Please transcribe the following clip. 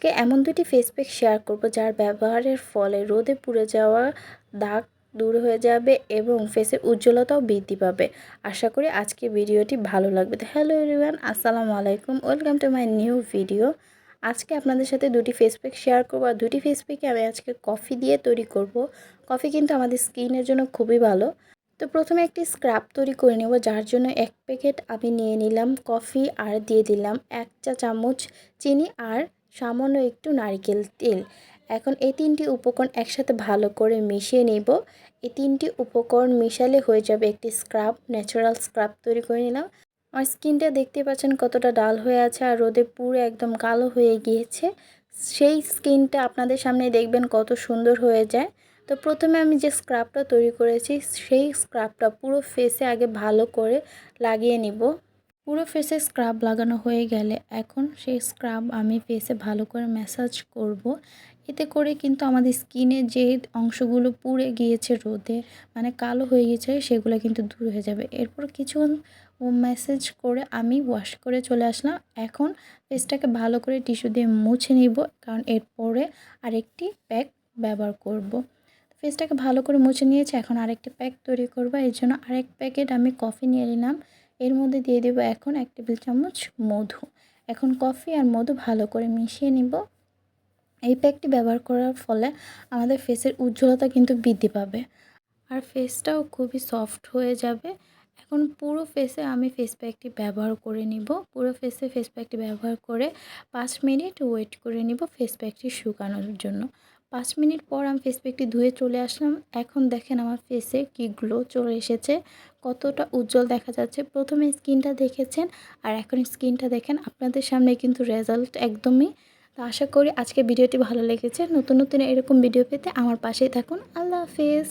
আজকে এমন দুটি ফেস প্যাক শেয়ার করব যার ব্যবহারের ফলে রোদে পুড়ে যাওয়া দাগ দূর হয়ে যাবে এবং ফেসের উজ্জ্বলতাও বৃদ্ধি পাবে। আশা করি আজকে ভিডিওটি ভালো লাগবে। তো হ্যালো এভরিওয়ান, আসসালামু আলাইকুম, welcome to my new video. আজকে আপনাদের সাথে দুটি ফেস প্যাক শেয়ার করব। আর দুটি ফেস প্যাকে আমি আজকে কফি দিয়ে তৈরি করব। কফি কিন্তু আমাদের স্কিনের জন্য খুবই ভালো। তো প্রথমে একটি স্ক্রাব তৈরি করে নেব, যার জন্য এক প্যাকেট আমি নিয়ে নিলাম কফি আর দিয়ে দিলাম 1 চা চামচ চিনি আর সামান্য একটু নারকেল তেল। এখন এই তিনটি উপকরণ একসাথে ভালো করে মিশিয়ে নেব। এই তিনটি উপকরণ মিশালে হয়ে যাবে একটি স্ক্রাব, ন্যাচারাল স্ক্রাব তৈরি করে নিলাম। আমার স্কিনটা দেখতে পাচ্ছেন কতটা ডাল হয়ে আছে আর রোদে পুরো একদম কালো হয়ে গিয়েছে। সেই স্কিনটা আপনাদের সামনে দেখবেন কত সুন্দর হয়ে যায়। তো প্রথমে আমি যে স্ক্রাবটা তৈরি করেছি সেই স্ক্রাবটা পুরো ফেসে আগে ভালো করে লাগিয়ে নিব। পুরো ফেসে স্ক্রাব লাগানো হয়ে গেলে এখন সেই স্ক্রাব আমি ফেসে ভালো করে ম্যাসাজ করব। এতে করে কিন্তু আমাদের স্কিনে যে অংশগুলো পুড়ে গিয়েছে রোদে, মানে কালো হয়ে গিয়েছে, সেগুলো কিন্তু দূর হয়ে যাবে। এরপর কিছুক্ষণ ম্যাসাজ করে আমি ওয়াশ করে চলে আসলাম। এখন ফেসটাকে ভালো করে টিস্যু দিয়ে মুছে নিব, কারণ এরপরে আরেকটি প্যাক ব্যবহার করব। ফেসটাকে ভালো করে মুছে নিয়েছি, এখন আরেকটি প্যাক তৈরি করব। এর জন্য আরেক প্যাকেট আমি কফি নিয়ে নিলাম। এর মধ্যে দিয়ে দেব এখন 1 টেবিল চামচ মধু। এখন কফি আর মধু ভালো করে মিশিয়ে নিব। এই প্যাকটি ব্যবহার করার ফলে আমাদের ফেসের উজ্জ্বলতা কিন্তু বৃদ্ধি পাবে আর ফেসটাও খুবই সফট হয়ে যাবে। এখন পুরো ফেসে আমি ফেস প্যাকটি ব্যবহার করে নিব। পুরো ফেসে ফেস প্যাকটি ব্যবহার করে 5 মিনিট ওয়েট করে নিব ফেস প্যাকটি শুকানোর জন্য। 5 মিনিট পর আমি ফেস প্যাকটি ধুয়ে চলে আসলাম। এখন দেখেন আমার ফেসে কি গ্লো চলে এসেছে, কতটা উজ্জ্বল দেখা যাচ্ছে। প্রথমে স্কিনটা দেখেছেন আর এখন স্কিনটা দেখেন, আপনাদের সামনে কিন্তু রেজাল্ট একদমই। তো আশা করি আজকে ভিডিওটি ভালো লেগেছে। নতুন নতুন এরকম ভিডিও পেতে আমার পাশেই থাকুন। আল্লাহ হাফেজ।